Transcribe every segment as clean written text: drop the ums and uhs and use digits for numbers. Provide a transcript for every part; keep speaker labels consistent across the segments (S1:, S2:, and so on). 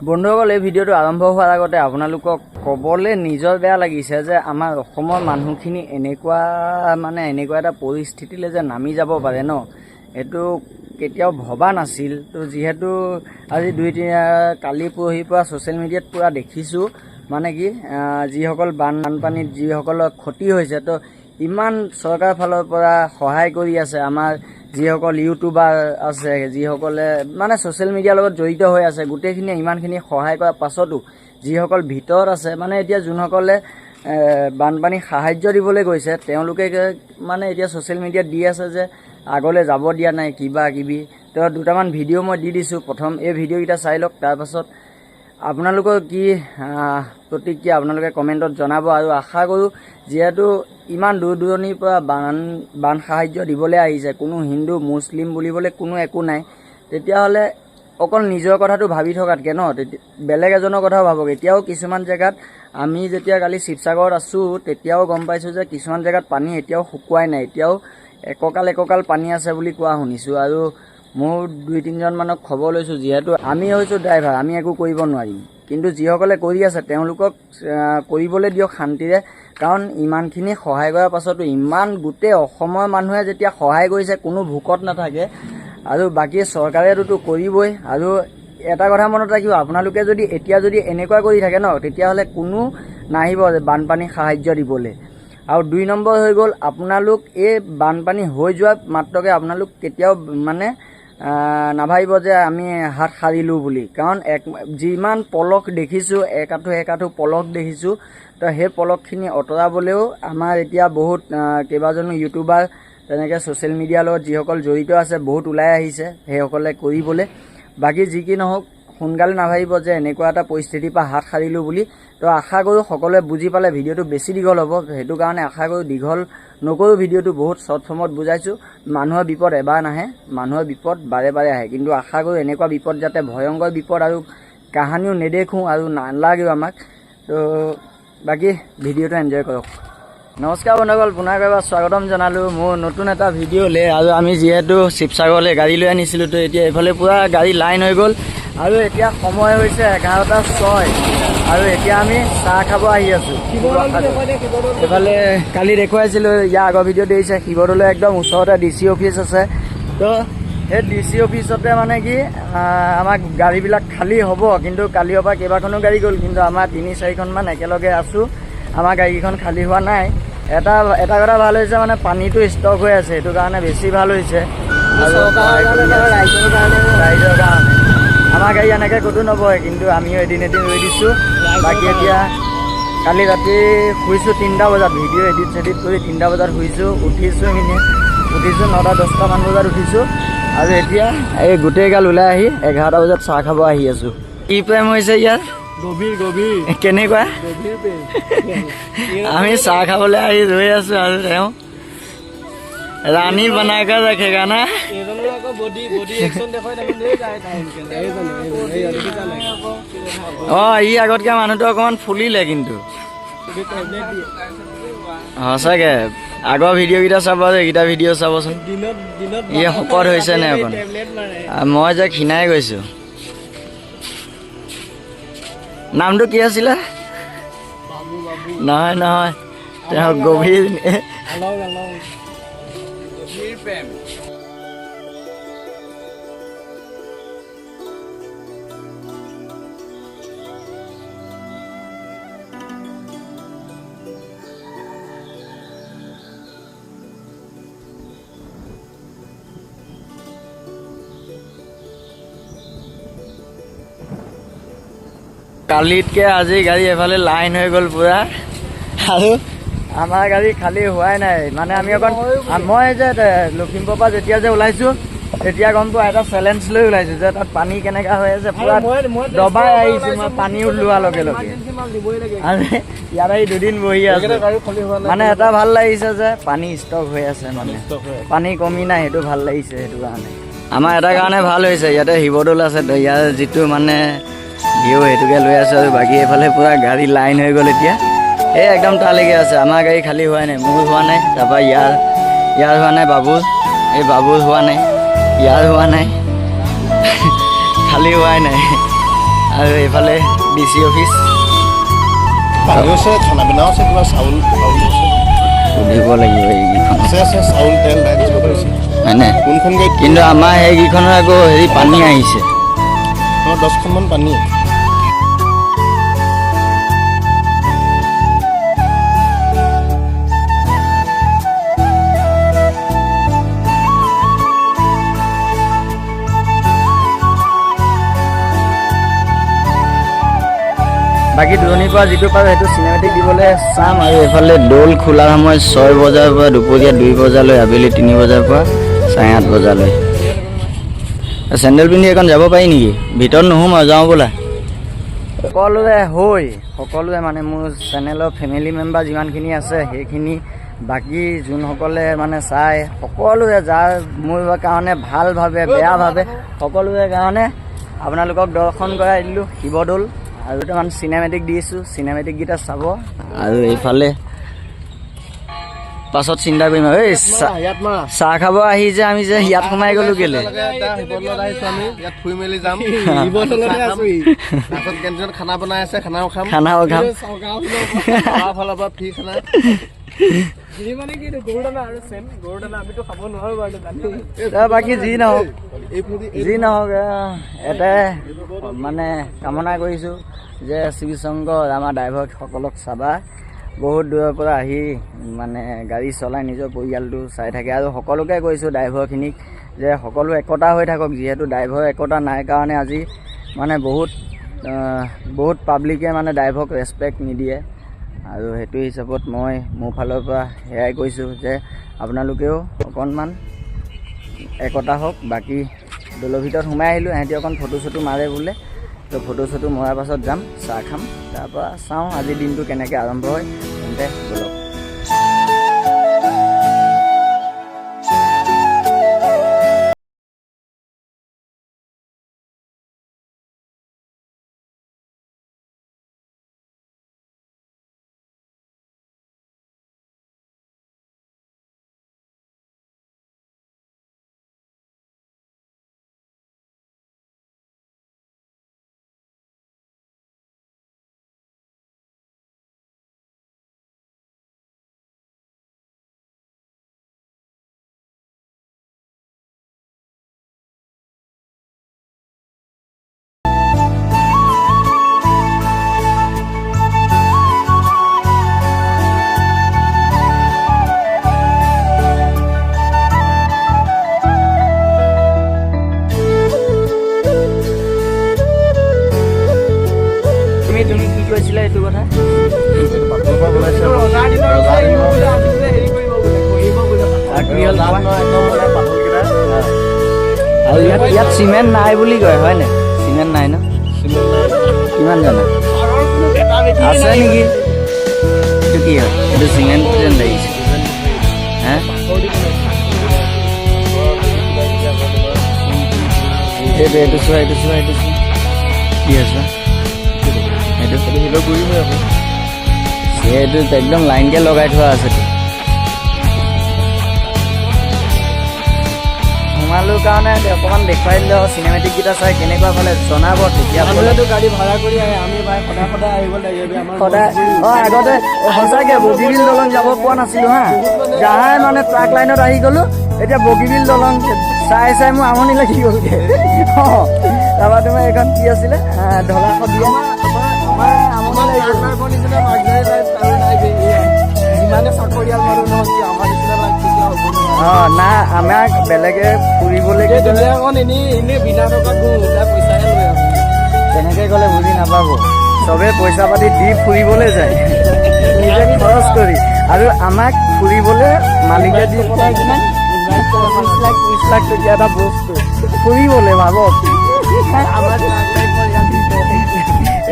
S1: বন্ধুসকল, এই ভিডিঅ'টো আৰম্ভ হোৱাৰ আগতে আপোনালোকক ক'বলৈ নিজৰ বেয়া লাগিছে যে আমাৰ অসমৰ মানুহখিনি এনেকুৱা এটা পৰিস্থিতিলৈ যে নামি যাব পাৰে ন, এইটো কেতিয়াও ভবা নাছিল। তো যিহেতু আজি কালি পৰহিৰ পৰা ছ'চিয়েল মিডিয়াত পূৰা দেখিছোঁ, মানে কি যিসকল বানপানীত যিসকলৰ ক্ষতি হৈছে, তো ইমান চৰকাৰৰ ফালৰ পৰা সহায় কৰি আছে। আমাৰ যিসকল ইউটিউবাৰ আছে, যিসকলে মানে ছ'চিয়েল মিডিয়াৰ লগত জড়িত হৈ আছে, গোটেইখিনিয়ে ইমানখিনি সহায় কৰাৰ পাছতো যিসকল ভিতৰত আছে, মানে এতিয়া যোনসকলে বানপানী সাহাৰ্য দিবলৈ গৈছে, তেওঁলোকে মানে এতিয়া ছ'চিয়েল মিডিয়াত দি আছে যে আগলৈ যাব দিয়া নাই কিবা কিবি। তো দুটামান ভিডিঅ' মই দি দিছোঁ। প্ৰথম এই ভিডিঅ'কেইটা চাই লওক, তাৰপাছত আপোনালোকৰ কি প্ৰতিক্ৰিয়া আপোনালোকে কমেণ্টত জনাব। আৰু আশা কৰোঁ যিহেতু ইমান দূৰ দূৰণিৰ পৰা বান সাহাৰ্য দিবলৈ আহিছে, কোনো হিন্দু মুছলিম বুলিবলৈ কোনো একো নাই, তেতিয়াহ'লে অকল নিজৰ কথাটো ভাবি থকাতকৈ ন, বেলেগ এজনৰ কথাও ভাবক। এতিয়াও কিছুমান জেগাত আমি যেতিয়া কালি শিৱসাগৰত আছোঁ, তেতিয়াও গম পাইছোঁ যে কিছুমান জেগাত পানী এতিয়াও শুকুৱাই নাই, এতিয়াও একঁকাল পানী আছে বুলি কোৱা শুনিছোঁ। আৰু মোৰ 2-3জন মানক খবৰ লৈছোঁ, যিহেতু আমি হৈছোঁ ড্ৰাইভাৰ, আমি একো কৰিব নোৱাৰিম, কিন্তু যিসকলে কৰি আছে তেওঁলোকক কৰিবলৈ দিয়ক শান্তিৰে। কাৰণ ইমানখিনি সহায় কৰাৰ পাছতো ইমান গোটেই অসমৰ মানুহে যেতিয়া সহায় কৰিছে, কোনো ভোকত নাথাকে। আৰু বাকী চৰকাৰেতো কৰিবই। আৰু এটা কথা মনত ৰাখিব, আপোনালোকে এতিয়া যদি এনেকুৱা কৰি থাকে ন, তেতিয়াহ'লে কোনো নাহিব বানপানী সাহাৰ্য দিবলৈ। আৰু 2 নম্বৰ হৈ গ'ল, আপোনালোক এই বানপানী হৈ যোৱা মাত্ৰকে আপোনালোক কেতিয়াও মানে নাভাবিব যে আমি হাত সাৰিলোঁ বুলি। কাৰণ যিমান পলস দেখিছোঁ, একাঠু পলস দেখিছোঁ, তো সেই পলসখিনি আঁতৰাবলৈও আমাৰ এতিয়া বহুত কেইবাজনো ইউটিউবাৰ তেনেকৈ ছ'চিয়েল মিডিয়াৰ লগত যিসকল জড়িত আছে, বহুত ওলাই আহিছে সেইসকলে কৰিবলৈ। বাকী যি কি নহওক, সোনকালে নাভাবিব যে এনেকুৱা এটা পৰিস্থিতিৰ পৰা হাত সাৰিলোঁ বুলি। তো আশা কৰোঁ সকলোৱে বুজি পালে। ভিডিঅ'টো বেছি দীঘল হ'ব, সেইটো কাৰণে আশা কৰোঁ দীঘল নকৰোঁ। ভিডিঅ'টো বহুত শ্বৰ্ট ফৰ্মত বুজাইছোঁ। মানুহৰ বিপদ এবাৰ নাহে, মানুহৰ বিপদ বাৰে বাৰে আহে, কিন্তু আশা কৰোঁ এনেকুৱা বিপদ যাতে ভয়ংকৰ বিপদ আৰু কাহানিও নেদেখোঁ আৰু নালাগেও আমাক। তো বাকী ভিডিঅ'টো এনজয় কৰক। নমস্কাৰ বন্ধুসকল, পুনৰ এবাৰ স্বাগতম জনালোঁ মোৰ নতুন এটা ভিডিঅ'লৈ। আৰু আমি যিহেতু শিৱসাগৰলৈ গাড়ী লৈ আনিছিলোঁ, তো এতিয়া এইফালে পূৰা গাড়ী লাইন হৈ গ'ল। আৰু এতিয়া সময় হৈছে 11:06, আৰু এতিয়া আমি চাহ খাব আহি আছোঁ। এইফালে কালি দেখুৱাইছিলোঁ, ইয়াৰ আগৰ ভিডিঅ' দেখিছে, শিৱদৌলৰ একদম ওচৰতে DC অফিচ আছে। তো সেই DC অফিচতে মানে কি আমাৰ গাড়ীবিলাক খালী হ'ব, কিন্তু কালিৰ পৰা কেইবাখনো গাড়ী গ'ল, কিন্তু আমাৰ 3-4খনমান একেলগে আছোঁ। আমাৰ গাড়ীকেইখন খালী হোৱা নাই। এটা কথা ভাল হৈছে, মানে পানীটো ষ্টক হৈ আছে, সেইটো কাৰণে বেছি ভাল হৈছে। ৰাইজৰ কাৰণে আমাৰ গাড়ী এনেকৈ ক'তো নবহে, কিন্তু আমিও এদিন ৰৈ দিছোঁ। বাকী এতিয়া কালি ৰাতি শুইছোঁ 3টা বজাত, ভিডিঅ' এডিট কৰি 3টা বজাত শুইছোঁ। উঠিছোঁ 9-10টামান বজাত উঠিছোঁ। আৰু এতিয়া এই গোটেইগাল ওলাই আহি 11টা বজাত চাহ খাব আহি আছোঁ। কি প্ৰেম হৈছে ইয়াৰ গভীৰ কেনেকুৱা। আমি চাহ খাবলৈ আহি ৰৈ আছোঁ, আৰু তেওঁ ৰাণী বনাইকে ৰাখেগা না। ই আগতকৈ মানুহটো অকণমান ফুলিলে, কিন্তু সঁচাকৈ আগৰ ভিডিঅ'কেইটা চাব, এইকেইটা ভিডিঅ' চাবচোন, ই শকত হৈছে নে অকণ। মই যে ক্ষীণাই গৈছোঁ। নামটো কি আছিলে? নহয়, তেওঁ গভীৰ প্ৰেম। কালিতকৈ আজি গাড়ী এফালে লাইন হৈ গ'ল পূৰা, আৰু আমাৰ গাড়ী খালী হোৱাই নাই। মানে আমি মই যে লখিমপুৰৰ পৰা যেতিয়া যে ওলাইছোঁ, তেতিয়া গম পোৱা এটা চেলেঞ্জ লৈ ওলাইছোঁ যে তাত পানী কেনেকুৱা হৈ আছে, পূৰা দবাই আহিছোঁ মই পানী ওলোৱাৰ লগে লগে। আৰু ইয়াত আহি 2 দিন বহি আছোঁ, মানে এটা ভাল লাগিছে যে পানী ষ্টক হৈ আছে, মানে পানী কমি নাই, সেইটো ভাল লাগিছে। সেইটো কাৰণে আমাৰ এটা কাৰণে ভাল হৈছে, ইয়াতে শিৱদৌল আছে, তো ইয়াৰ যিটো মানে ভিউ সেইটোকে লৈ আছোঁ। আৰু বাকী এইফালে পূৰা গাড়ী লাইন হৈ গ'ল এতিয়া, এই একদম তালৈকে আছে। আমাৰ গাড়ী খালী হোৱাই নাই, মোৰ হোৱা নাই, তাৰপৰা ইয়াৰ হোৱা নাই, বাবুৰ হোৱা নাই, ইয়াৰ হোৱা নাই, খালী হোৱাই নাই। আৰু এইফালে DC অফিচ
S2: পানী আছে, খানা পিনাও আছে, কিবা চাউল
S1: সুধিব লাগিব এইকেইখন
S2: আছে চাউল তেল দাইল চব আছে
S1: হয়নে?
S2: কোনখন গাড়ীত
S1: কিন্তু আমাৰ সেইকেইখনৰ আকৌ হেৰি পানী আহিছে
S2: 10খনমান পানী।
S1: বাকী দূৰণিৰ পৰা যিটো পাৰোঁ সেইটো চিনেমেটিক দিবলৈ চাম। আৰু এইফালে দৌল খোলাৰ সময় 6 বজাৰ পৰা দুপৰীয়া 2 বজালৈ, আবেলি 3 বজাৰ পৰা 8:30 বজালৈ। চেণ্ডেল পিন্ধি এখন যাব পাৰি নেকি? ভিতৰত নোসোমাও, যাওঁ বোলা। সকলোৱে মানে মোৰ চেনেলৰ ফেমিলি মেম্বাৰ যিমানখিনি আছে সেইখিনি, বাকী যোনসকলে মানে চাই, সকলোৱে যাৰ মোৰ কাৰণে ভাল ভাবে বেয়া ভাবে সকলোৰে কাৰণে আপোনালোকক দৰ্শন কৰাই দিলোঁ শিৱদৌল। আৰু দুটামান চিনেমেটিক দিছোঁ, চিনেমেটিককেইটা চাব। আৰু এইফালে পাছত চিন্তা কৰিম আৰু এই চাহ খাব আহি যে আমি যে ইয়াত সোমাই গ'লো কেলে?
S2: ইয়াত ফুৰি মেলি যাম, কেণ্টিনত খানা বনাই আছে, খানাও খাম ফালৰ পৰা ফ্ৰী খানা।
S1: বাকী যি নহওক এটাই মানে কামনা কৰিছোঁ যে শিৱশংকৰ আমাৰ ড্ৰাইভাৰসকলক চাবা, বহুত দূৰৰ পৰা আহি মানে গাড়ী চলাই নিজৰ পৰিয়ালটো চাই থাকে। আৰু সকলোকে কৈছোঁ ড্ৰাইভাৰখিনিক যে সকলো একতা হৈ থাকক, যিহেতু ড্ৰাইভাৰ একতা নাই কাৰণে আজি মানে বহুত পাব্লিকে মানে ড্ৰাইভাৰক ৰেচপেক্ট নিদিয়ে। আৰু সেইটো হিচাপত মই মোৰ ফালৰ পৰা সেয়াই কৈছোঁ যে আপোনালোকেও অকণমান একতা হওক। বাকী দৌলৰ ভিতৰত সোমাই আহিলোঁ, সিহঁতি অকণ ফটো চটো মাৰে বোলে, তো ফটো চটো মৰাৰ পাছত যাম, চাহ খাম, তাৰপৰা চাওঁ আজিৰ দিনটো কেনেকৈ আৰম্ভ হয়। তেন্তে ব'লক। তুমি কি কৈছিলা এইটো কথা? আৰু ইয়াত চিমেণ্ট নাই বুলি কয়, হয় নাই? চিমেণ্ট নাই ন? কিমান জানা আছে নেকি? এইটো কি হয়? এইটো চিমেণ্ট যেন লাগিছে। হা এইটো চোৱা কি আছে? সেইটো একদম লাইনকৈ লগাই থোৱা আছে। সোমালো কাৰণে অকণমান দেখুৱাই দিলে চিনেমেটিককেইটা চাই কেনেকুৱা পালে জনাব। তেতিয়া
S2: গাড়ী ভাড়া কৰি আহে, আমি সদায় আহিব লাগে।
S1: সদায় আগতে সঁচাকৈ বগীবিল দলং যাব পোৱা নাছিলোঁ হা, যাহাই মানে ট্ৰাক লাইনত আহি গ'লোঁ, এতিয়া বগীবিল দলং চাই মোৰ আমনি লাগি গ'লগৈ। তাৰপৰা তোমাৰ এইখন কি আছিলে ঢলা শদিয়া, না আমাক বেলেগে ফুৰিবলৈ তেনেকৈ গ'লে বুজি নাপাব। চবে পইচা পাতি দি ফুৰিবলৈ যায় নিজে খৰচ কৰি, আৰু আমাক ফুৰিবলৈ মালিকে দি পেলাই কিমান 20 লাখ টকীয়া এটা বস্তু ফুৰিবলৈ ভাবক।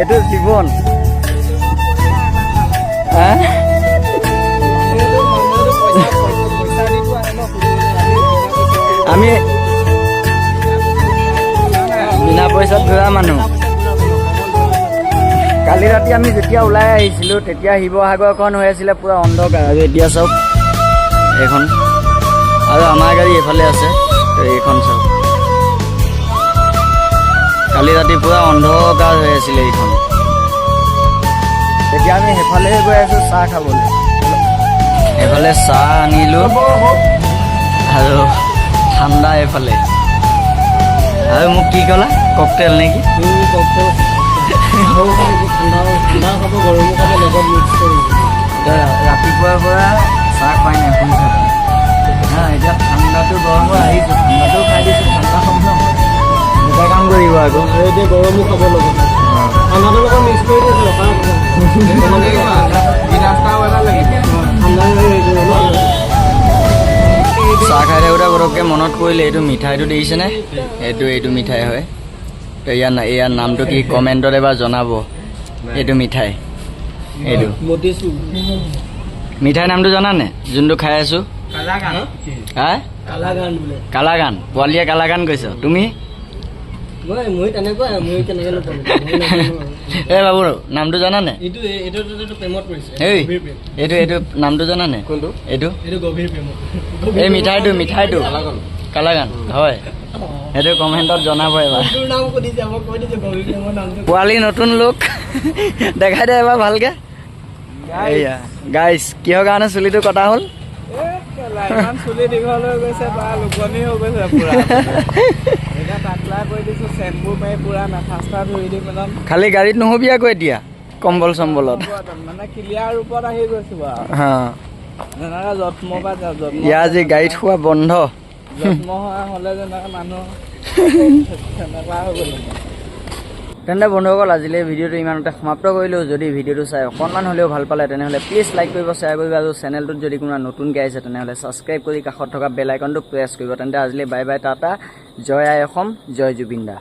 S1: এইটো জীৱন। আমি বিনা পইচাত ঘূৰা মানুহ। কালি ৰাতি আমি যেতিয়া ওলাই আহিছিলোঁ তেতিয়া শিৱসাগৰখন হৈ আছিলে পূৰা অন্ধকাৰ, আৰু এতিয়া চাওক এইখন, আৰু আমাৰ গাড়ী এইফালে আছে, এইখন চাওক। কালি ৰাতিপুৱা অন্ধকাৰ হৈ আছিলে এইখন। এতিয়া আমি সেইফালে গৈ আছোঁ চাহ খাবলৈ। এইফালে চাহ আনিলোঁ আৰু ঠাণ্ডা এইফালে। আৰু মোক কি ক'লা ককটেল নেকি? ৰাতিপুৱাৰ পৰা চাহ খুৱাই নাই শুনি থাকা। এতিয়া ঠাণ্ডাটো গৰম হৈ আহিছোঁ, ঠাণ্ডাটো খাই দিছোঁ, ঠাণ্ডা খাম ন দুটা কাম কৰিব আকৌ।
S3: এতিয়া গৰমো খাব লাগিব ঠাণ্ডাটোৰ লগত মিক্স কৰি দিছোঁ
S1: চাহ খাই থাকোঁতে পটককৈ মনত পৰিলে এইটো মিঠাইটো দেখিছেনে? এইটো মিঠাই হয়। তো ইয়াৰ নামটো কি কমেণ্টত এবাৰ জনাব। এইটো মিঠাই, এইটো মিঠাই নামটো জানানে? যোনটো খাই আছোঁ হা কালাগান। পোৱালীয়ে কালাগান কৈছ তুমি? এ বাবু নামটো জানানে? এইটো নামটো জানানে? এইটো এই মিঠাইটো কালাগান হয়। সেইটো কমেণ্টত জনাব এবাৰ। পোৱালি নতুন লোক দেখাই দে এবাৰ ভালকে। এয়া গাইছ কিহৰ কাৰণে চুলিটো কটা হ'ল?
S3: চুলি দীঘল হৈ গৈছে বা লুকনি হৈ গৈছে পুৰা। এতিয়া পাতলা কৰি দিছোঁ, চেম্পু মাৰি পুৰা মেথা চেথা ধুই দিম একদম।
S1: খালি গাড়ীত নহবি আকৌ এতিয়া কম্বল চম্বলত
S3: মানে ক্লিয়াৰ ৰূপত আহি গৈছোঁ বাৰু। যেনেকৈ যত্ন বা যত্ন
S1: ইয়াৰ আজি গাড়ীত খোৱা বন্ধ।
S3: যত্ন হ'লে যেনেকৈ মানুহ তেনেকুৱা হৈ গ'ল।
S1: তেন্তে বন্ধুসকল আজিলৈ ভিডিঅ'টো ইমানতে সমাপ্ত কৰিলোঁ। যদি ভিডিঅ'টো চাই অকণমান হ'লেও ভাল পালে তেনেহ'লে প্লিজ লাইক কৰিব, শ্বেয়াৰ কৰিব আৰু চেনেলটোত যদি কোনোবা নতুনকৈ আহিছে তেনেহ'লে ছাবস্ক্ৰাইব কৰি কাষত থকা বেল আইকনটো প্ৰেছ কৰিব। তেন্তে আজিলৈ বাই বাই, টাটা, জয় আই অসম, জয় জুবিন দা।